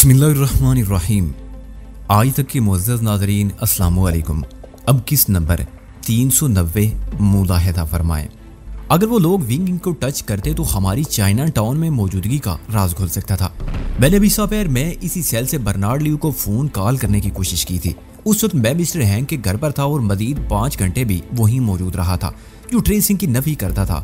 बिस्मिल्लाहिर्रहमानिर्रहीम। आज तक के मुअज़्ज़ज़ नाज़रीन अस्सलामु अलैकुम। अब किस नंबर 390 मुलाहिज़ा फरमाएं। अगर वो लोग विंग को टच करते तो हमारी चाइना टाउन में मौजूदगी का राज खुल सकता था। मैंने अभी दोपहर में इसी सेल से बर्नार्ड ल्यू को फ़ोन कॉल करने की कोशिश की थी। उस वक्त मैं मिस्टर हैंक के घर पर था और मजीद 5 घंटे भी वहीं मौजूद रहा था जो ट्रेसिंग की नफी करता था।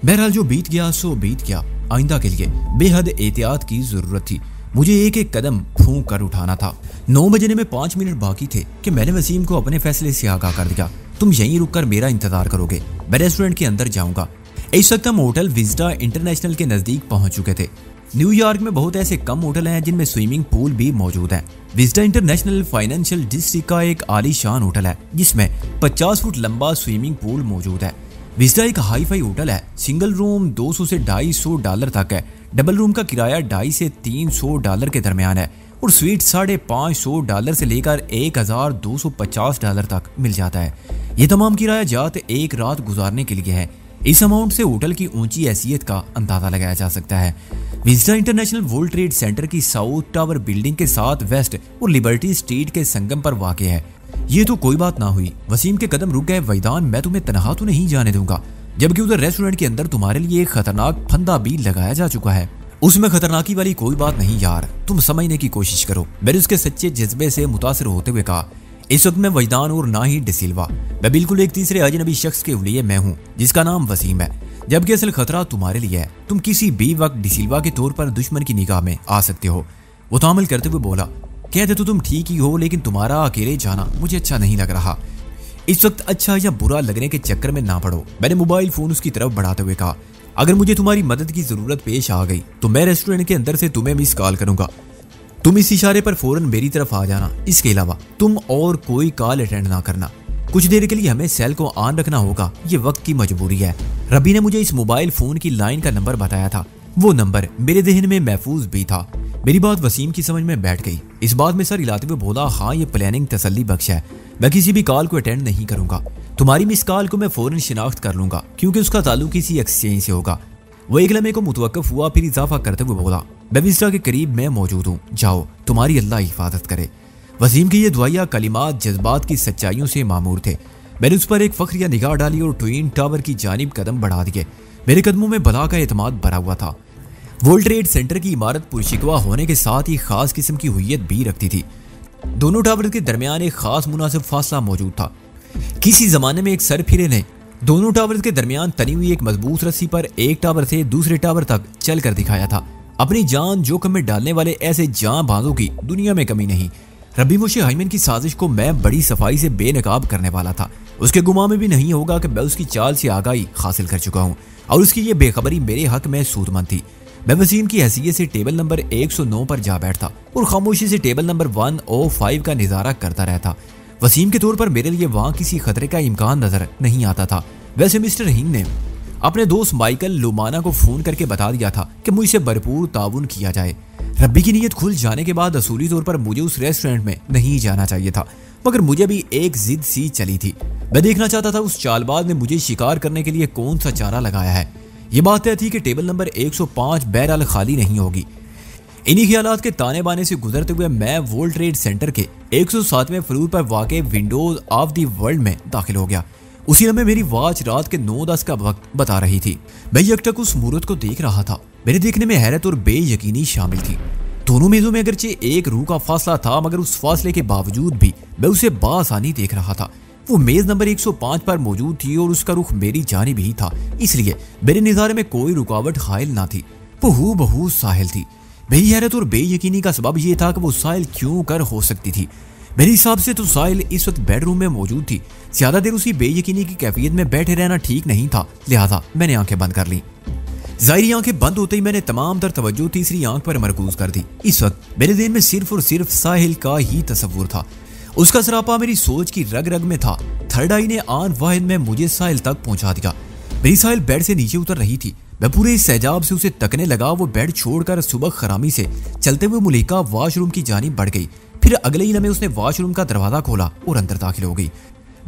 बहरहाल जो बीत गया सो बीत गया। आइंदा के लिए बेहद एहतियात की ज़रूरत थी। मुझे एक एक कदम फूंक कर उठाना था। 9 बजने में 5 मिनट बाकी थे कि मैंने वसीम को अपने फैसले से आगाह कर दिया। तुम यहीं रुककर मेरा इंतजार करोगे, मैं रेस्टोरेंट के अंदर जाऊंगा। इस वक्त हम होटल विस्टा इंटरनेशनल के नजदीक पहुंच चुके थे। न्यूयॉर्क में बहुत ऐसे कम होटल हैं जिनमें स्विमिंग पूल भी मौजूद है। विस्टा इंटरनेशनल फाइनेंशियल डिस्ट्रिक्ट का एक आलीशान होटल है जिसमें 50 फुट लंबा स्विमिंग पूल मौजूद है। विस्टा एक हाई फाई होटल है। सिंगल रूम 200 से $250 तक है। डबल रूम का किराया $250 से $300 के दरमियान है और स्वीट $550 से लेकर $1250 तक मिल जाता है। ये तमाम किराया जात एक रात गुजारने के लिए है। इस अमाउंट से होटल की ऊंची हैसियत का अंदाजा लगाया जा सकता है। Vista international world trade centre की साउथ टावर बिल्डिंग के साथ वेस्ट और लिबर्टी स्ट्रीट के संगम पर वाक़ है। ये तो कोई बात ना हुई। वसीम के कदम रुक गए। वैदान, मैं तुम्हें तनहा तो नहीं जाने दूंगा, जबकि उधर रेस्टोरेंट के अंदर तुम्हारे लिए एक खतरनाक फंदा भी लगाया जा चुका है। उसमें खतरनाकी वाली कोई बात नहीं यार, तुम समझने की कोशिश करो, मैंने उसके सच्चे जज्बे से मुतासिर होते हुए कहा। इस वक्त मैं वैदान और ना ही डिसिल्वा, मैं बिल्कुल एक तीसरे अजनबी शख्स के लिए मैं हूँ जिसका नाम वसीम है, जबकि असल खतरा तुम्हारे लिए है। तुम किसी भी वक्त डिसिल्वा के तौर पर दुश्मन की निगाह में आ सकते हो। वो तामल करते हुए बोला, कहते तो तुम ठीक ही हो, लेकिन तुम्हारा अकेले जाना मुझे अच्छा नहीं लग रहा। इस वक्त अच्छा या बुरा लगने के चक्कर में ना पड़ो, मैंने मोबाइल फोन उसकी तरफ बढ़ाते हुए कहा। अगर मुझे तुम्हारी मदद की जरूरत पेश आ गई तो मैं रेस्टोरेंट के अंदर से तुम्हें मिस कॉल करूंगा। तुम इस इशारे पर फौरन मेरी तरफ आ जाना। इसके अलावा तुम और कोई कॉल अटेंड ना करना। कुछ देर के लिए हमें सेल को ऑन रखना होगा, ये वक्त की मजबूरी है। रबी ने मुझे इस मोबाइल फोन की लाइन का नंबर बताया था। वो नंबर मेरे जहन में महफूज भी था। मेरी बात वसीम की समझ में बैठ गई। इस बात में सर हिलाते हुए बोला, हाँ ये प्लानिंग तसल्ली बख्श है। मैं किसी भी कॉल को अटेंड नहीं करूंगा। तुम्हारी मिस कॉल को मैं फौरन शिनाख्त कर लूंगा क्योंकि उसका ताल्लुक किसी एक्सचेंज से होगा। वो एक लम्हे को मुतवक्किफ हुआ, फिर इजाफा करते हुए बोला, मैं विस्टा के करीब मैं मौजूद हूँ, जाओ, तुम्हारी अल्लाह हिफाजत करे। वसीम के ये दुआया कलिमात जज्बात की सच्चाइयों से मामूर थे। मैंने उस पर एक फख्रिया निगाह डाली और ट्विन टावर की जानिब कदम बढ़ा दिए। मेरे कदमों में बला का एतमाद भरा हुआ था। वर्ल्ड ट्रेड सेंटर की इमारत पुरशिकवा होने के साथ ही खास किस्म की हुइयत भी रखती थी। दोनों टावर के दरमियान एक खास मुनासिब फासला मौजूद था। किसी जमाने में एक सरफिरे ने दोनों टावर के दरमियान तनी हुई एक मजबूत रस्सी पर एक टावर से दूसरे टावर तक चल कर दिखाया था। अपनी जान जोखिम में डालने वाले ऐसे जांबाजों की दुनिया में कमी नहीं। रब्बी मोशे हाइमन की साजिश को मैं बड़ी सफाई से बेनकाब करने वाला था। उसके गुमा में भी नहीं होगा कि मैं उसकी चाल से आगाही हासिल कर चुका हूँ और उसकी ये बेखबरी मेरे हक में सूदमंद थी। मैं वसीम की हैसियत से टेबल नंबर 109 पर जा बैठता और खामोशी से टेबल नंबर 105 का नजारा करता रहता। वसीम के तौर पर मेरे लिए वहाँ किसी खतरे का इम्कान नजर नहीं आता था। वैसे मिस्टर हिंग ने अपने दोस्त माइकल लुमाना को फोन करके बता दिया था कि मुझसे भरपूर ताउन किया जाए। रब्बी की नीयत खुल जाने के बाद असूली तौर पर मुझे उस रेस्टोरेंट में नहीं जाना चाहिए था, मगर मुझे भी एक जिद सी चली थी। मैं देखना चाहता था उस चालबाज ने मुझे शिकार करने के लिए कौन सा चारा लगाया है। ये बात तय थी कि टेबल नंबर 105 बहरहाल खाली नहीं होगी। इन्हीं ख्यालात के ताने बाने से गुजरते हुए मैं वर्ल्ड ट्रेड सेंटर के 107वें फ्लोर पर वाक़े विंडोज ऑफ द वर्ल्ड में दाखिल हो गया। उसी समय मेरी वॉच रात के 9:10 का वक्त बता रही थी। मैं यकटक उस मूरत को देख रहा था। मेरे देखने में हैरत और बेयकीनी शामिल थी। दोनों मेजों में अगरचे एक रूह का फासला था, मगर उस फासले के बावजूद भी मैं उसे बासानी देख रहा था। वो मेज नंबर 105 पर मौजूद थी और उसका रुख मेरी जानिब ही था, इसलिए मेरे नज़ारे में कोई रुकावट हायल ना थी। वो हूबहू साहिल थी। मेरी हैरत और बेयकीनी का सबब यह था कि वो साहिल क्यों कर हो सकती थी। मेरे हिसाब से तो साहिल इस वक्त बेडरूम में मौजूद थी। ज्यादा देर उसी बेयकीनी की कैफियत में बैठे रहना ठीक नहीं था, लिहाजा मैंने आंखें बंद कर ली। जाहिरी आंखें बंद होते ही मैंने तमाम तर तवज्जो तीसरी आंख पर मरकूज कर दी। इस वक्त मेरे दिल में सिर्फ और सिर्फ साहिल का ही तस्वुर था। उसका सरापा मेरी सोच की रग रग में था। थर्ड आई ने आन वाहिद में मुझे साहिल तक पहुंचा दिया। मेरी साहिल बेड से नीचे उतर रही थी। मैं पूरे सहजाब से उसे तकने लगा। वो बेड छोड़कर सुबह खरामी से चलते हुए मुलिका वॉशरूम की जानिब बढ़ गई। फिर अगले ही लम्हे उसने वॉशरूम का दरवाजा खोला और अंदर दाखिल हो गई।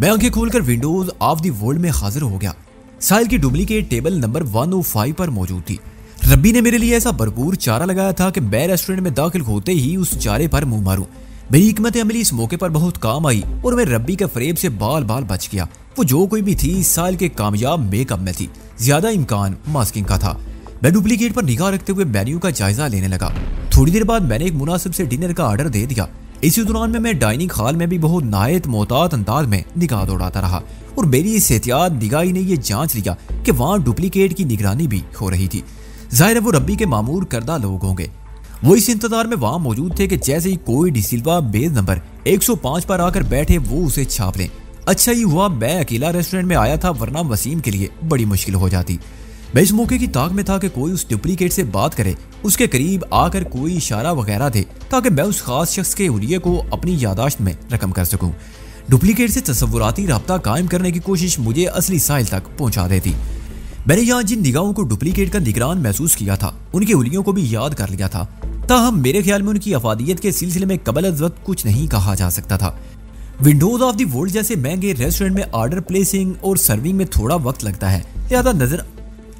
मैं आंखें खोलकर विंडोज ऑफ द वर्ल्ड में हाजिर हो गया। साहिल की डुप्लीकेट टेबल नंबर 105 पर मौजूद थी। रब्बी ने मेरे लिए ऐसा भरपूर चारा लगाया था कि मैं रेस्टोरेंट में दाखिल होते ही उस चारे पर मुंह मारूं। मेरी हिकमत अमली इस मौके पर बहुत काम आई और मैं रब्बी के फरेब से बाल बाल बच गया। वो जो कोई भी थी इस साल के कामयाब मेकअप में थी, ज्यादा इम्कान मास्किंग का था। मैं डुप्लीकेट पर निगाह रखते हुए मेन्यू का जायजा लेने लगा। थोड़ी देर बाद मैंने एक मुनासिब से डिनर का ऑर्डर दे दिया। इसी दौरान में मैं डाइनिंग हॉल में भी बहुत नायत मोहतात अंदाज में निगाह दौड़ाता रहा और मेरी इस एहतियात निगाही ने यह जांच लिया कि वहाँ डुप्लीकेट की निगरानी भी हो रही थी। जाहिर है वो रब्बी के मामूर करदा लोग होंगे। वो इस इंतजार में वहां मौजूद थे कि जैसे ही कोई डिसिल्वा बेस नंबर 105 पर आकर बैठे वो उसे छाप लें। अच्छा ही हुआ मैं अकेला रेस्टोरेंट में आया था, वरना वसीम के लिए बड़ी मुश्किल हो जाती। मैं इस मौके की ताक में था कि कोई उस डुप्लीकेट से बात करे, उसके करीब आकर कोई इशारा वगैरह दे ताकि मैं उस खास शख्स के हुलिये को अपनी यादाश्त में रकम कर सकूं। डुप्लीकेट से तसव्वुराती राब्ता कायम करने की कोशिश मुझे असली साहिल तक पहुंचा देती। मैंने यहाँ जिन निगाहों को डुप्लीकेट का निगरान महसूस किया था उनके हुलियों को भी याद कर लिया था। ताहम मेरे ख्याल में उनकी अफादियत के सिलसिले में कबल अज़ वक्त कुछ नहीं कहा जा सकता था। विंडोज ऑफ द वर्ल्ड जैसे महंगे रेस्टोरेंट में ऑर्डर प्लेसिंग और सर्विंग में थोड़ा वक्त लगता है,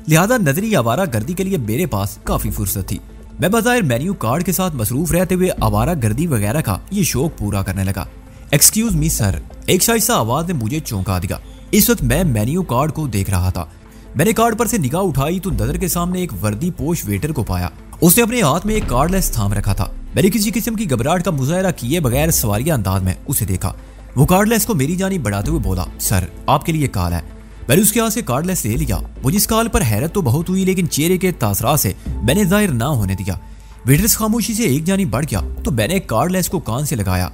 लिहाजा नजरी आवारा गर्दी के लिए मेरे पास काफी फुर्सत थी। मैं बज़ाहिर मेन्यू कार्ड के साथ मसरूफ रहते हुए आवारा गर्दी वगैरह का ये शौक पूरा करने लगा। एक्सक्यूज मी सर, एक शाइस्ता आवाज ने मुझे चौंका दिया। इस वक्त मैं मेन्यू कार्ड को देख रहा था। मैंने कार्ड पर से निगाह उठाई तो नजर के सामने एक वर्दी पोश वेटर को पाया। उसने अपने हाथ में एक कार्डलेस थाम रखा था। मैंने किसी किस्म की घबराहट का मुजाहरा किए बगैर सवारिया अंदाज में उसे देखा। वो कार्डलेस को मेरी जानी बढ़ाते हुए बोला, सर आपके लिए कॉल है। मैंने उसके हाथ से कार्डलेस ले लिया। मुझे इस कॉल पर हैरत तो बहुत हुई, लेकिन चेहरे के तासरात से मैंने जाहिर ना होने दिया। वेटर्स खामोशी से एक जानी बढ़ गया तो मैंने कार्डलेस को कान से लगाया।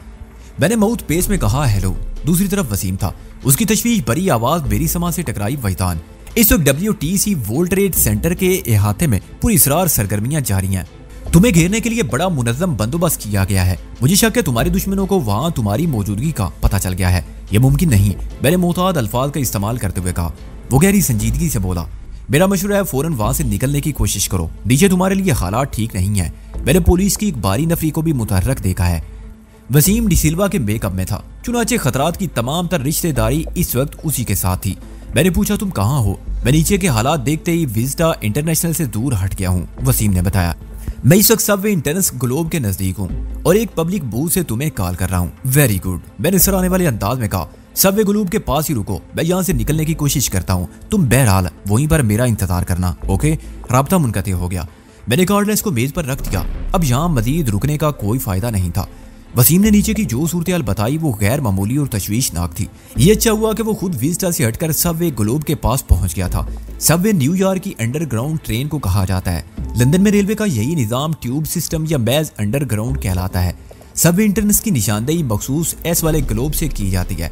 मैंने माउथ पेस में कहा हेलो। दूसरी तरफ वसीम था। उसकी तशवीश भरी आवाज मेरी समा से टकराई वहीदान। इस वक्त WTC वर्ल्ड ट्रेड सेंटर के अहाते में पूरी इसरार सरगर्मियां जारी हैं। तुम्हें घेरने के लिए बड़ा मुनज़्ज़म बंदोबस्त किया गया है। मुझे शक है तुम्हारे दुश्मनों को वहां तुम्हारी मौजूदगी का पता चल गया है। यह मुमकिन नहीं, मैंने मोहताद अल्फाज का इस्तेमाल करते हुए कहा। वो गहरी संजीदगी से बोला, मेरा मशवरा है फौरन वहां से निकलने की कोशिश करो। नीचे तुम्हारे लिए हालात ठीक नहीं है। मैंने पुलिस की एक बारी नफरी को भी मुतहर्रक देखा है। वसीम डिसिल्वा के मेकअप में था, चुनाचे खतरात की तमाम तर रिश्तेदारी इस वक्त उसी के साथ थी। मैंने पूछा तुम कहाँ हो? मैं नीचे के हालात देखते ही विज़िटा इंटरनेशनल से दूर हट गया हूँ। वसीम ने बताया, मैं इस वक्त सबवे इंटरनेशनल ग्लोब के नजदीक हूँ और एक पब्लिक बूथ से तुम्हें कॉल कर रहा हूँ। वेरी गुड, मैंने सराहने वाले अंदाज में कहा। सबवे ग्लोब के पास ही रुको, मैं यहाँ से निकलने की कोशिश करता हूँ। तुम बहरहाल वहीं पर मेरा इंतजार करना, ओके? राब्ता मुनक़ते हो गया। मैंने कार्डलेस को मेज पर रख दिया। अब यहाँ मजीद रुकने का कोई फायदा नहीं था। वसीम ने नीचे की जो सूरत बताई वो गैर मामूली और तशवीशनाक थी। ये अच्छा हुआ कि वो खुद विज़िटा से हटकर सबवे ग्लोब के पास पहुंच गया था। सबवे न्यूयॉर्क की अंडरग्राउंड ट्रेन को कहा जाता है। लंदन में रेलवे का यही निज़ाम ट्यूब सिस्टम या मैज अंडरग्राउंड कहलाता है। सबवे इंटरनेट की निशानदेही मखसूस एस वाले ग्लोब से की जाती है।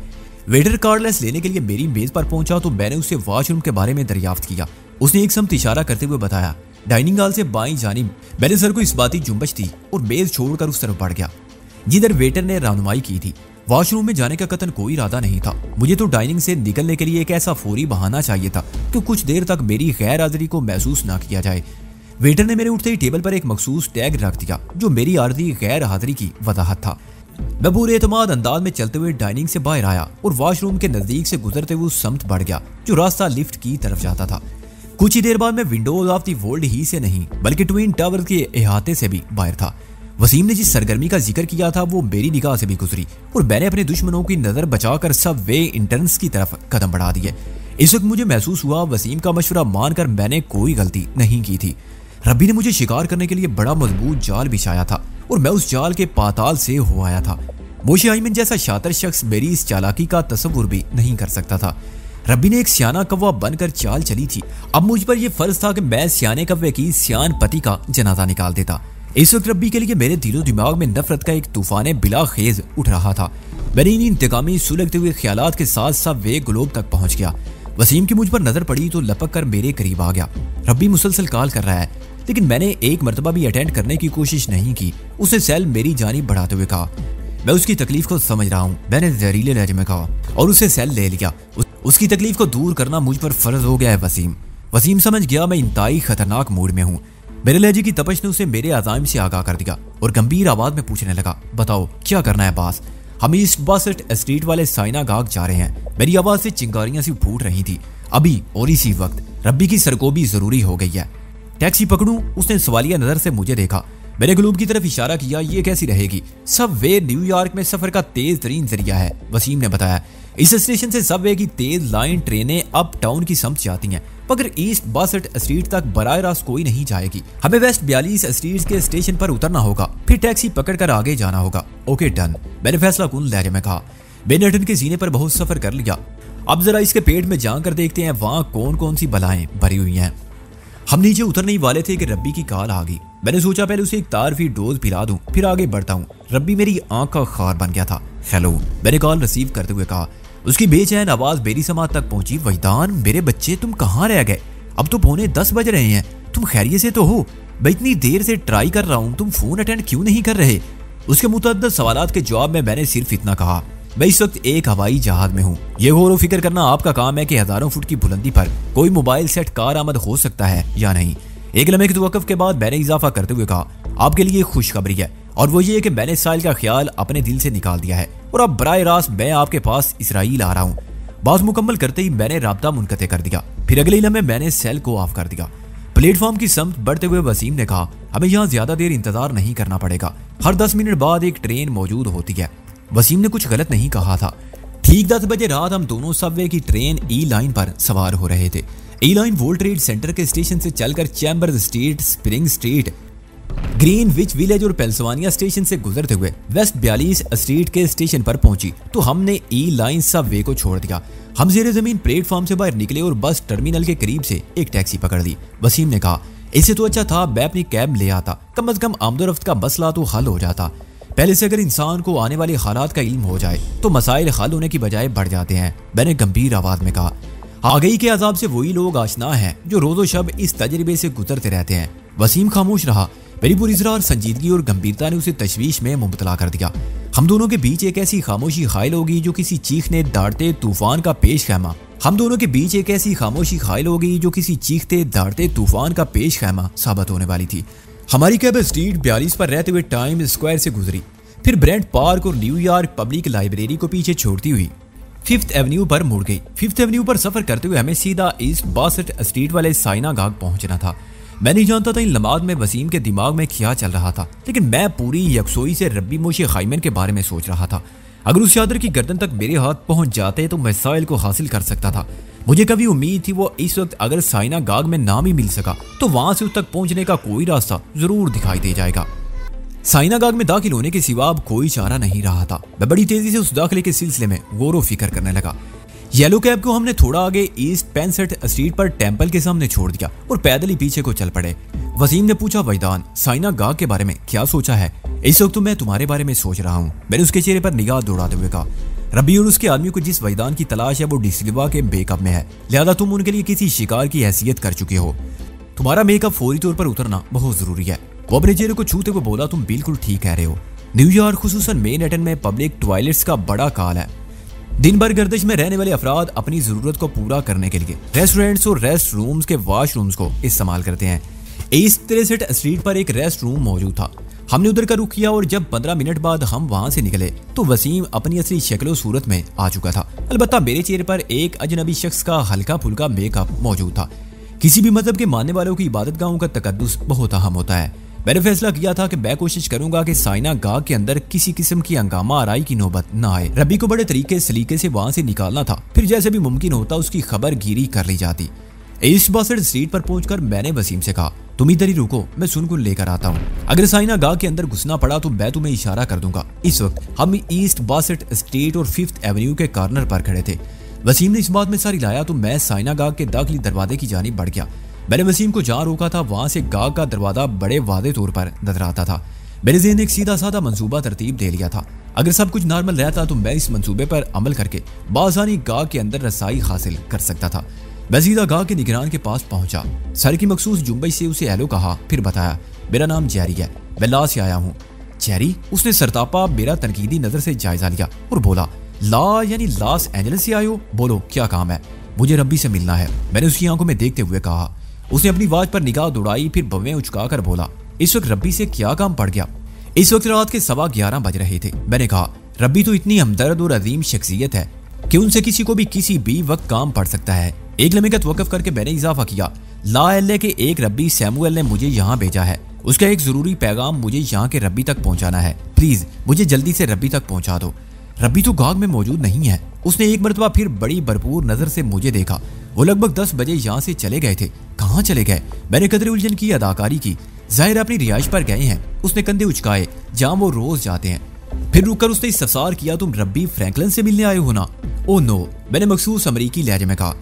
वेटर कार्डलेस लेने के लिए मेरी मेज पर पहुंचा तो मैंने उससे वॉशरूम के बारे में दरियाफ्त किया। उसने एक समत इशारा करते हुए बताया, डाइनिंग हॉल से बाईं जानिब। मैंने सर को इस बाती जुम्बश दी और मेज छोड़कर उस तरफ बढ़ गया जिधर वेटर ने रहनुमाई की थी। वॉशरूम में जाने का कतन कोई इरादा नहीं था। मुझे तो डाइनिंग से निकलने के लिए एक ऐसा फौरी बहाना चाहिए था कि कुछ देर तक मेरी गैर हाजिरी को महसूस ना किया जाए। वेटर ने मेरे उठते ही टेबल पर एक मखसूस टैग रख दिया जो मेरी आर्जी गैर हाजिरी की वजाहत था। मैं पूरे एतमाद अंदाज में चलते हुए डाइनिंग से बाहर आया और वॉशरूम के नजदीक से गुजरते हुए उस समत बढ़ गया जो रास्ता लिफ्ट की तरफ जाता था। कुछ ही देर बाद मैं विंडोज ऑफ द वर्ल्ड ही से नहीं बल्कि ट्विन टावर के अहाते से भी बाहर था। वसीम ने जिस सरगर्मी का जिक्र किया था वो मेरी निगाह से भी गुजरी और मैंने अपने दुश्मनों की नजर बचाकर सब वे इंटर्न्स की तरफ कदम बढ़ा दिए। इस वक्त मुझे महसूस हुआ वसीम का मशवरा मानकर मैंने कोई गलती नहीं की थी। रब्बी ने मुझे शिकार करने के लिए बड़ा मजबूत जाल बिछाया था और मैं उस जाल के पाताल से हो आया था। मोशे आइमन जैसा शातिर शख्स मेरी इस चालाकी का तस्वुर भी नहीं कर सकता था। रब्बी ने एक सियाना कव्वा बनकर चाल चली थी। अब मुझ पर यह फर्ज था कि मैं सियाने कव्वे की सियान पति का जनाजा निकाल देता। इस वक्त रब्बी के लिए मेरे दिलो दिमाग में नफरत का एक तूफान बिला खेज उठ रहा था। मैंने इन इंतकामी सुलगते हुए ख्यालात के साथ सब वे ग्लोब तक पहुंच गया। वसीम की मुझ पर नजर पड़ी तो लपक कर मेरे करीब आ गया। रब्बी मुसलसल कॉल कर रहा है लेकिन मैंने एक मरतबा भी अटेंड करने की कोशिश नहीं की। उसने सेल मेरी जानिब बढ़ाते हुए कहा, मैं उसकी तकलीफ को समझ रहा हूँ, मैंने जहरीले लहजे में कहा और उसे सेल ले लिया। उसकी तकलीफ को दूर करना मुझ पर फर्ज हो गया है वसीम। वसीम समझ गया मैं इंतहाई खतरनाक मूड में हूँ। मेरे लहजे की तपश ने उसे मेरे अज़ाइम से आगाह कर दिया और गंभीर आवाज में पूछने लगा, बताओ क्या करना है बास? हम ईस्ट बासट स्ट्रीट वाले साइना गाग जा रहे हैं। मेरी आवाज से चिंगारियां सी फूट रही थी। अभी और इसी वक्त रब्बी की सरकोबी जरूरी हो गई है। टैक्सी पकड़ूं? उसने सवालिया नजर से मुझे देखा। मैंने ग्लोब की तरफ इशारा किया। ये कैसी रहेगी? सबवे न्यूयॉर्क में सफर का तेज तरीन जरिया है, वसीम ने बताया। इस स्टेशन से सबवे की तेज लाइन ट्रेनें अप टाउन की समझ जाती हैं, मगर ईस्ट बासठ स्ट्रीट तक बराह रास्त कोई नहीं जाएगी। हमें वेस्ट 42 स्ट्रीट के स्टेशन पर उतरना होगा, फिर टैक्सी पकड़कर आगे जाना होगा। ओके डन, मैंने फैसला कुन लहजे में कहा। मैनहट्टन के सीने पर बहुत सफर कर लिया, अब जरा इसके पेट में जाकर देखते हैं वहां कौन कौन सी बलाएं भरी हुई हैं। हम नीचे उतरने ही वाले थे कि रब्बी की कॉल आ गई। मैंने सोचा पहले उसे एक तारफी डोज पिला दूं, फिर आगे बढ़ता हूं। रब्बी मेरी आंख का खार बन गया था। हेलो, मैंने कॉल रिसीव करते हुए कहा। उसकी बेचैन आवाज मेरी समाज तक पहुंची। वहीदान, मेरे बच्चे तुम कहाँ रह गए? अब तो 9:45 बज रहे हैं, तुम खैरियत से तो हो? मैं इतनी देर से ट्राई कर रहा हूँ, तुम फोन अटेंड क्यों नहीं कर रहे? उसके मुतअद्दिद सवालात के जवाब में मैंने सिर्फ इतना कहा, मैं इस वक्त एक हवाई जहाज में हूँ। ये गौर व फिक्र करना आपका काम है कि हजारों फुट की बुलंदी पर कोई मोबाइल सेट कार आमद हो सकता है या नहीं। एक लम्हे के तवक्कुफ के बाद मैंने इजाफा करते हुए कहा, आपके लिए खुशखबरी है, और वो ये कि मैंने साहिल का ख्याल अपने दिल से निकाल दिया है और अब बराह रास्त मैं आपके पास इसराइल आ रहा हूँ। बात मुकम्मल करते ही मैंने राब्ता मुनक़ते कर दिया। फिर अगले लम्हे मैंने सेल को ऑफ कर दिया। प्लेटफॉर्म की समत बढ़ते हुए वसीम ने कहा, हमें यहाँ ज्यादा देर इंतजार नहीं करना पड़ेगा, हर 10 मिनट बाद एक ट्रेन मौजूद होती है। वसीम ने कुछ गलत नहीं कहा था। ठीक 10 बजे रात हम दोनों सबवे की ट्रेन ई लाइन पर सवार हो रहे थे। ई लाइन वर्ल्ड ट्रेड सेंटर के स्टेशन से चलकर chambers street, spring street, Greenwich village और पेंसिल्वेनिया स्टेशन से गुजरते हुए वेस्ट 42 स्ट्रीट के स्टेशन पर पहुंची तो हमने ई लाइन सबवे को छोड़ दिया। हम जेरे जमीन प्लेटफॉर्म से बाहर निकले और बस टर्मिनल के करीब से एक टैक्सी पकड़ ली। वसीम ने कहा, इससे तो अच्छा था मैं अपनी कैब ले आता, कम से कम आमदोरफ्त का मसला तो हल हो जाता। पहले से अगर इंसान को आने वाले हालात का इल्म हो जाए तो मसाइल हल होने की बजाय बढ़ जाते हैं, मैंने गंभीर आवाज में कहा। आगई के अजाब से वही लोग आशना हैं जो रोजो शब इस तजर्बे से गुजरते रहते हैं। वसीम खामोश रहा। मेरी पुरइज़रार संजीदगी और गंभीरता ने उसे तशवीश में मुबतला कर दिया। हम दोनों के बीच एक ऐसी खामोशी खाइल होगी जो किसी चीखने दाड़ते तूफान का पेश खैमा साबित होने वाली थी। हमारी कैब स्ट्रीट 42 पर रहते हुए टाइम स्क्वायर से गुजरी, फिर ब्रेंट पार्क और न्यूयॉर्क पब्लिक लाइब्रेरी को पीछे छोड़ती हुई 5th एवेन्यू पर मुड़ गई। 5th एवेन्यू पर सफर करते हुए हमें सीधा ईस्ट 62 स्ट्रीट वाले साइनागाग पहुंचना था। मैं नहीं जानता था इन लम्हात में वसीम के दिमाग में क्या चल रहा था, लेकिन मैं पूरी यकसोई से रब्बी मोशे खाइमन के बारे में सोच रहा था। अगर उस चादर की गर्दन तक मेरे हाथ पहुंच जाते तो मैं साहिल को हासिल कर सकता था। मुझे कभी उम्मीद थी वो इस वक्त अगर साइनागाग में ना भी मिल सका तो वहां से उस तक पहुंचने का कोई रास्ता जरूर दिखाई दे जाएगा। साइनागाग में दाखिल होने के सिवा अब कोई चारा नहीं रहा था। मैं बड़ी तेजी से उस दाखिले के सिलसिले में गौर फिक्र करने लगा। येलो कैब को हमने थोड़ा आगे ईस्ट 65 स्ट्रीट पर टेंपल के सामने छोड़ दिया और पैदल ही पीछे को चल पड़े। वसीम ने पूछा, वहीदान, साइनागाग के बारे में क्या सोचा है? इस वक्त तो मैं तुम्हारे बारे में सोच रहा हूँ, मैंने उसके चेहरे पर निगाह दौड़ाते हुए कहा। रब्बी और उसके आदमी को जिस वहीदान की तलाश है वो डिसिल्वा के मेकअप में है, लिहाजा तुम उनके लिए किसी शिकार की हैसियत कर चुके हो। तुम्हारा मेकअप फौरी तौर पर उतरना बहुत जरूरी है। वो अपने चेहरे को छूते हुए बोला, तुम बिल्कुल ठीक कह रहे हो। न्यूयॉर्क खुसूसन मैनहट्टन में पब्लिक टॉयलेट्स का बड़ा काल है। दिन भर गर्दिश में रहने वाले अफराद अपनी जरूरत को पूरा करने के लिए रेस्टोरेंट्स और रेस्ट रूम्स के वॉशरूम्स को इस्तेमाल करते हैं। ईस्ट 63 स्ट्रीट पर एक रेस्ट रूम मौजूद था। हमने उधर का रुख किया और जब 15 मिनट बाद हम वहां से निकले तो वसीम अपनी असली शक्लो सूरत में आ चुका था। अलबत्ता मेरे चेहरे पर एक अजनबी शख्स का हल्का फुल्का मेकअप मौजूद था। किसी भी मजहब के मानने वालों की इबादतगाहों का तकद्दुस बहुत अहम होता है। मैंने फैसला किया था कि मैं कोशिश करूंगा कि साइनागाग के अंदर किसी किस्म की हंगामा आराई की नौबत न आए। रब्बी को बड़े तरीके सलीके से वहां से निकालना था, फिर जैसे भी मुमकिन होता उसकी खबर गिरी कर ली जाती। ईस्ट 62 स्ट्रीट पर पहुंचकर मैंने वसीम से कहा, तुम इधर ही रुको, मैं सुनकुन लेकर आता हूँ। अगर साइनागाग के अंदर घुसना पड़ा तो मैं तुम्हें इशारा कर दूंगा। इस वक्त हम ईस्ट 62 स्ट्रीट और 5th एवेन्यू के कॉर्नर पर खड़े थे। वसीम ने इस बात में सारी लाया तो मैं साइनागाग के दाखिली दरवाजे की जानिब बढ़ गया। मैंने वसीम को जहाँ रोका था वहां से गाग का दरवाजा बड़े वादे तौर पर नजर आता था। मेरे ज़हन ने एक सीधा साधा मंसूबा तरतीब दे लिया था। अगर सब कुछ नॉर्मल रहता तो मैं इस मंसूबे पर अमल करके बासानी गाग के अंदर रसाई हासिल कर सकता था। मैं सीधा गाग के निगरान के पास पहुंचा। सर की मखसूस जुम्बई से उसे हेलो कहा, फिर बताया, मेरा नाम जेरी है, मैं ला से आया हूँ। जेरी? उसने सरतापा मेरा तनकीदी नजर से जायजा लिया और बोला, ला यानी लॉस एंजलिस से आए हो? बोलो क्या काम है? मुझे रब्बी से मिलना है, मैंने उसकी आंखों में देखते हुए कहा। उसने अपनी वाच पर निगाह दौड़ाई, फिर भवें उचकाकर बोला, इस वक्त रब्बी से क्या काम पड़ गया? इस वक्त रात के 11:15 बज रहे थे। मैंने कहा, रब्बी तो इतनी हमदर्द और अजीम शख्सियत है कि उनसे किसी को भी किसी भी वक्त काम पड़ सकता है। एक लम्हे का तवक्कुफ करके मैंने इजाफा किया, ला एल्ले के एक रब्बी सैमुअल ने मुझे यहाँ भेजा है। उसका एक जरूरी पैगाम मुझे यहाँ के रब्बी तक पहुँचाना है। प्लीज मुझे जल्दी से रब्बी तक पहुँचा दो। रब्बी तो गाग में मौजूद नहीं है। उसने एक मरतबा फिर बड़ी भरपूर नजर से मुझे देखा। वो लगभग 10 बजे यहाँ से चले गए थे। कहाँ चले गए? मैंने कदरे उलझन की अदाकारी की। जाहिर अपनी रिहाइश पर गए हैं। उसने कंधे उचकाए जहाँ वो रोज जाते हैं। फिर रुककर उसने इस्तफसार किया, तुम रब्बी फ्रैंकलिन से मिलने आए हो ना? ओ नो, मैंने मखसूस अमरीकी लहजे में कहा।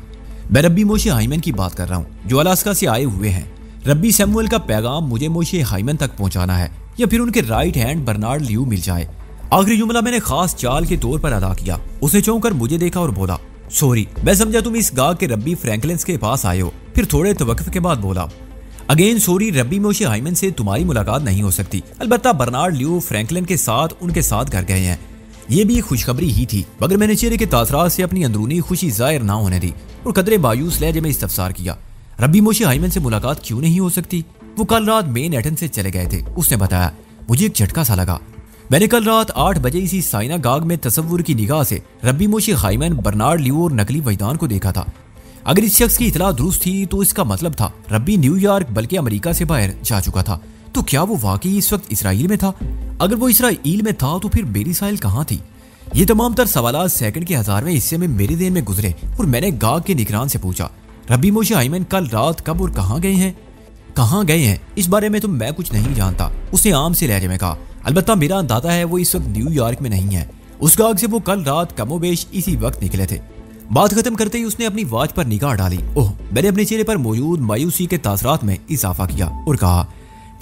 मैं रब्बी मोशे हाइमन की बात कर रहा हूँ जो अलास्का से आए हुए हैं। रब्बी सैमुअल का पैगाम मुझे मोशे हाइमन तक पहुँचाना है या फिर उनके राइट हैंड बर्नार्ड ल्यू मिल जाए। आखिरी जुमला मैंने खास चाल के तौर पर अदा किया। उसने चौंक कर मुझे देखा और बोला, सॉरी, मैं समझा तुम इस गाग के रब्बी फ्रैंकलिन के पास आए हो। फिर थोड़े तवक्कुफ के बाद बोला, अगेन सॉरी, रब्बी मोशे हाइमन से तुम्हारी मुलाकात नहीं हो सकती। अलबत्ता बर्नार्ड ल्यू फ्रैंकलिन के साथ उनके साथ घर गए हैं। ये भी खुशखबरी ही थी, मगर मैंने चेहरे के तासरात से अपनी अंदरूनी खुशी जाहिर ना होने दी और कदरे मायूस लहजे में इस्तफसार किया, रब्बी मोशे हाइमन से मुलाकात क्यों नहीं हो सकती? वो कल रात मैनहट्टन से चले गए थे। उसने बताया। मुझे एक झटका सा लगा। मैंने कल रात 8 बजे इसी साइना गाग में तसव्वुर की निगाह से रब्बी मोशे हाइमन, बर्नार्ड ल्यू और नकली वजदान को देखा था। अगर इस शख्स की इतला दुरुस्त थी तो इसका मतलब था रब्बी न्यूयॉर्क बल्कि अमेरिका से बाहर जा चुका था। तो क्या वो वाकई इस वक्त इसराइल में था? अगर वो इसराइल में था तो फिर मेरी साहिल कहाँ थी? ये तमाम तर सवाल सेकंड के 1000वें हिस्से में मेरे देन में गुजरे और मैंने गाग के निगरान से पूछा, रब्बी मोशे हाइमन कल रात कब और कहाँ गए हैं? कहाँ गए हैं इस बारे में तो मैं कुछ नहीं जानता, उसने आम से लहजे में कहा। अलबत्ता मेरा अंदाजा है वो इस वक्त न्यूयॉर्क में नहीं है। उस गाग से वो कल रात कमोबेश इसी वक्त निकले थे। बात खत्म करते ही उसने अपनी वॉच पर निगाह डाली। ओह, मैंने अपने चेहरे पर मौजूद मायूसी के तासरात में इजाफा किया और कहा,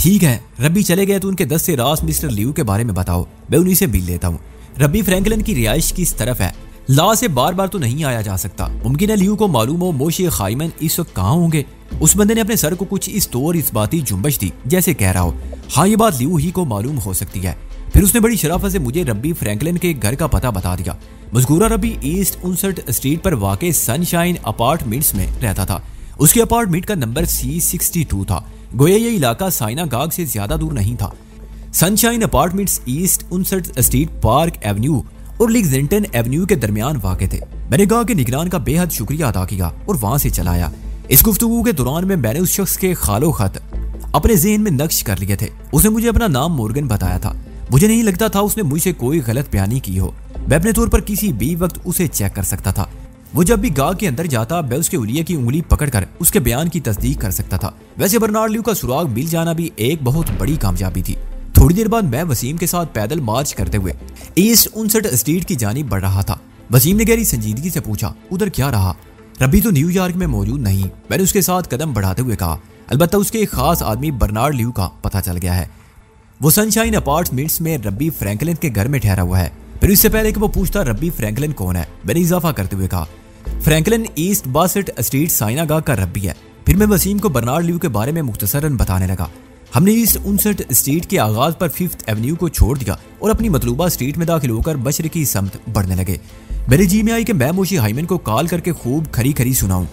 ठीक है, रब्बी चले गए तो उनके 10 से रास मिस्टर ल्यू के बारे में बताओ, मैं उन्हीं से मिल लेता हूँ। रब्बी फ्रैंकलिन की रिहाइश किस तरफ है? ला से बार बार तो नहीं आया जा सकता। मुमकिन है ल्यू को मालूम हो मोशे हाइमन इस वक्त कहाँ होंगे। उस बंदे ने अपने सर को कुछ इस तौर इस बाती जुम्बश दी जैसे कह रहा हो, हाँ ये बात ल्यू ही को मालूम हो सकती है। फिर उसने बड़ी शराफत से मुझे रब्बी फ्रैंकलिन के घर का पता बता दिया। मज़कूरा रब्बी ईस्ट 59 स्ट्रीट पर वाक़े सनशाइन अपार्टमेंट्स में रहता था। उसके अपार्टमेंट का नंबर C62 था। गोया ये इलाका साइना गाग से ज्यादा दूर नहीं था। Sunshine apartments east 59 street, park Avenue और लिग्जिंगटन एवेन्यू के दरमियान वाक़े थे। मैंने गाग के निगरान का बेहद शुक्रिया अदा किया और वहां से चला आया। इस गुफ्तगू के दौरान में मैंने उस शख्स के खालो खत अपने ज़हन में नक्श कर लिए थे। उसने मुझे अपना नाम मॉर्गन बताया था। मुझे नहीं लगता था उसने मुझसे कोई गलत बयानी की हो। मैं अपने तौर पर किसी भी वक्त उसे चेक कर सकता था। वो जब भी गाग के अंदर जाता मैं उसके उलिये की उंगली पकड़कर उसके बयान की तस्दीक कर सकता था। वैसे बर्नार्ड ल्यू का सुराग मिल जाना भी एक बहुत बड़ी कामयाबी थी। थोड़ी देर बाद मैं वसीम के साथ पैदल मार्च करते हुए ईस्ट 59 स्ट्रीट की जानिब बढ़ रहा था। वसीम ने गहरी संजीदगी से पूछा, उधर क्या रहा? रब्बी तो न्यूयॉर्क में मौजूद नहीं, मैंने उसके साथ कदम बढ़ाते हुए कहा। अलबत्ता उसके एक खास आदमी बर्नार्ड ल्यू का पता चल गया है। वो सनशाइन अपार्टमेंट्स में रब्बी फ्रैंकलिन के घर में ठहरा हुआ है। फिर इससे पहले कि वो पूछता रब्बी फ्रैंकलिन कौन है, मैंने इजाफा करते हुए कहा, फ्रैंकलिन ईस्ट 62 स्ट्रीट साइना गाग का रब्बी है। फिर मैं वसीम को बर्नार्ड ल्यू के बारे में मुख्तसरन बताने लगा। हमने ईस्ट 59 स्ट्रीट के आगाज पर 5th एवेन्यू को छोड़ दिया और अपनी मतलूबा स्ट्रीट में दाखिल होकर मशरकी समत बढ़ने लगे। मेरे जी में आई कि मैं मोशे हाइमन को कॉल करके खूब खरी खरी सुनाऊं,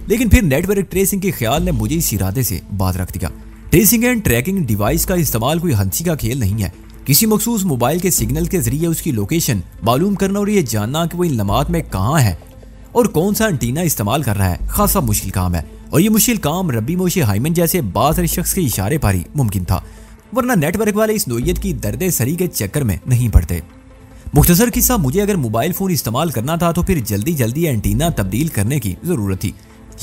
लेकिन फिर नेटवर्क ट्रेसिंग के ख्याल ने मुझे इस इरादे से बात रख दिया। ट्रेसिंग एंड ट्रैकिंग डिवाइस का इस्तेमाल कोई हंसी का खेल नहीं है। किसी मखसूस मोबाइल के सिग्नल के जरिए उसकी लोकेशन मालूम करना और ये जानना कि वो इन लम्हात में कहाँ है और कौन सा एंटीना इस्तेमाल कर रहा है खासा मुश्किल काम है। और ये मुश्किल काम रब्बी मोशे हाइमन जैसे बाज़ शख्स के इशारे पर ही मुमकिन था, वरना नेटवर्क वाले इस नोयत की दर्द सरी के चक्कर में नहीं पड़ते। मुख्तसर किस्सा, मुझे अगर मोबाइल फोन इस्तेमाल करना था तो फिर जल्दी जल्दी एंटीना तब्दील करने की जरूरत थी,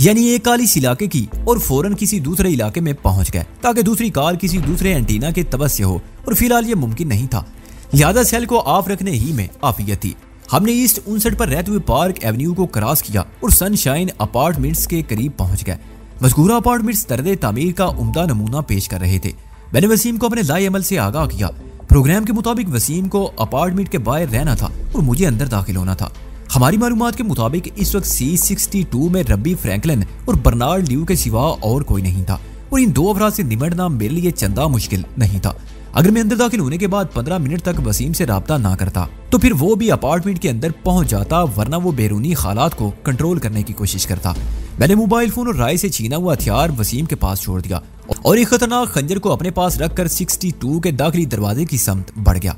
यानी एक कॉल इस इलाके की और फौरन किसी दूसरे इलाके में पहुंच गए ताकि दूसरी कॉल किसी दूसरे एंटीना के तबस से हो, और फिलहाल ये मुमकिन नहीं था। लिहाजा सेल को ऑफ रखने ही में आफियत थी। हमने ईस्ट 59 पर रहते हुए पार्क एवेन्यू को क्रॉस किया और सनशाइन अपार्टमेंट्स के करीब पहुंच गए। मज़कूरा अपार्टमेंट्स तर्ज तामीर का उम्दा नमूना पेश कर रहे थे। मैंने वसीम को अपने लाए अमल से आगाह किया। प्रोग्राम के मुताबिक वसीम को अपार्टमेंट के बाहर रहना था और मुझे अंदर दाखिल होना था। हमारी मालूमात के मुताबिक इस वक्त C62 में रब्बी फ्रैंकलिन और बर्नार्ड ल्यू के सिवा और कोई नहीं था, और इन दो अफराद से निमटना मेरे लिए चंदा मुश्किल नहीं था। अगर मैं अंदर दाखिल होने के बाद 15 मिनट तक वसीम से राब्ता ना करता तो फिर वो भी अपार्टमेंट के अंदर पहुंच जाता, वरना वो बैरूनी हालात को कंट्रोल करने की कोशिश करता। मैंने मोबाइल फोन और राय से छीना हुआ हथियार वसीम के पास छोड़ दिया और एक खतरनाक खंजर को अपने पास रखकर 62 के दाखिली दरवाजे की समत बढ़ गया।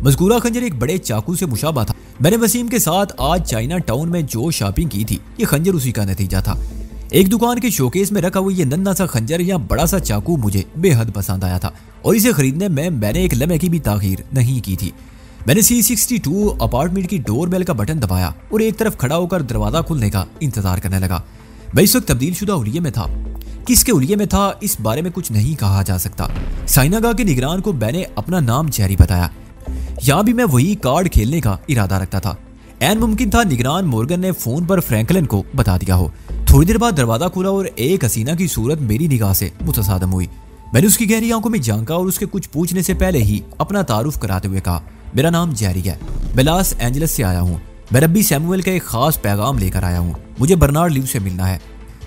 मज़कूरा खंजर एक बड़े चाकू से मुशाबा था। मैंने वसीम के साथ आज चाइना टाउन में जो शॉपिंग की थी, ये खंजर उसी का नतीजा था। एक दुकान के शोकेस में रखा हुआ ये नन्हा सा खंजर या बड़ा सा चाकू मुझे बेहद पसंद आया था और इसे खरीदने में मैंने एक लम्हे की भी ताखीर नहीं की थी। मैंने C62 अपार्टमेंट की डोरबेल का बटन दबाया और एक तरफ खड़ा होकर दरवाजा खुलने का इंतजार करने लगा। मैं इस वक्त तब्दील शुदा हुलिये में था। किसके हुलिये में था इस बारे में कुछ नहीं कहा जा सकता। साइनागाह के निगरान को मैंने अपना नाम जेरी बताया। यहाँ भी मैं वही कार्ड खेलने का इरादा रखता था। ऐन मुमकिन था निगरान मॉर्गन ने फोन पर फ्रैंकलिन को बता दिया हो। थोड़ी देर बाद दरवाजा खुला और एक हसीना की सूरत मेरी निगाह से मुतसादम हुई। मैंने उसकी गहरी आंखों में झांका और उसके कुछ पूछने से पहले ही अपना तारुफ कराते हुए कहा, मेरा नाम जेरी है, मैं लॉस एंजलिस से आया हूँ। मैं रब्बी सैमुअल का एक खास पैगाम लेकर आया हूँ। मुझे बर्नार्ड ल्यू से मिलना है।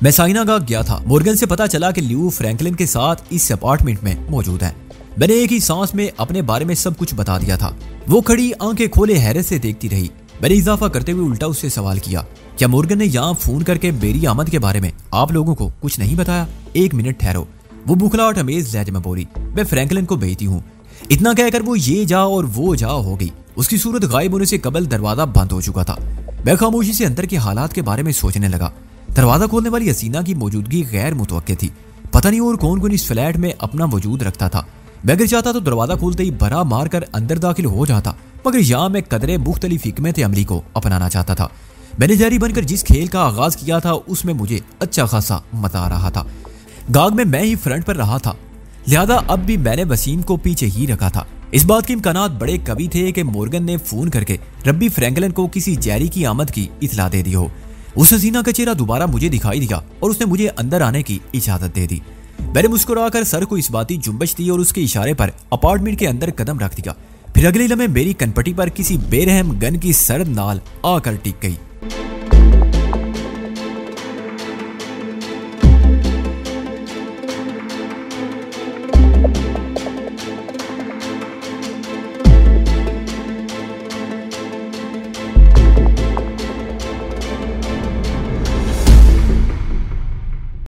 मैं साइनागाह गया था। मॉर्गन से पता चला कि ल्यू फ्रैंकलिन के साथ इस अपार्टमेंट में मौजूद है। मैंने एक ही सांस में अपने बारे में सब कुछ बता दिया था। वो खड़ी आंखें खोले हैरत से देखती रही। मैंने इजाफा करते हुए उल्टा उससे सवाल किया, क्या मॉर्गन ने यहाँ फोन करके मेरी आमद के बारे में आप लोगों को कुछ नहीं बताया? एक मिनट ठहरो, वो बुखलाहट अमेज लहजे में बोली, मैं फ्रैंकलिन को भेजती हूँ। इतना कहकर वो ये जा और वो जा हो गई। उसकी सूरत गायब होने से कबल दरवाजा बंद हो चुका था। मैं खामोशी से अंदर के हालात के बारे में सोचने लगा। दरवाजा खोलने वाली हसीना की मौजूदगी गैर मुतवक्के थी। पता नहीं और कौन कौन इस फ्लैट में अपना वजूद रखता था। मैं अगर चाहता तो दरवाजा खोलते ही भरा मार कर अंदर दाखिल हो जाता, मगर यहाँ मैं कदरे मुख्तलिफ हिकमत अमली को अपनाना चाहता था। मैंने जारी बनकर जिस खेल का आगाज किया था उसमें मुझे अच्छा खासा मजा आ रहा था। गाग में मैं ही फ्रंट पर रहा था, लिहाजा अब भी मैंने वसीम को पीछे ही रखा था। इस बात के इम्कानात बड़े कभी थे कि मॉर्गन ने फोन करके रब्बी फ्रैंकलिन को किसी जेरी की आमद की इतला दे दी हो। उस हसीना का चेहरा दोबारा मुझे दिखाई दिया और उसने मुझे अंदर आने की इजाजत दे दी। मैंने मुस्कुराकर सर को इस बाती जुम्बश दी और उसके इशारे पर अपार्टमेंट के अंदर कदम रख दिया। फिर अगले लम्हे मेरी कनपटी पर किसी बेरहम गन की सर्द नाल आकर टिक गई।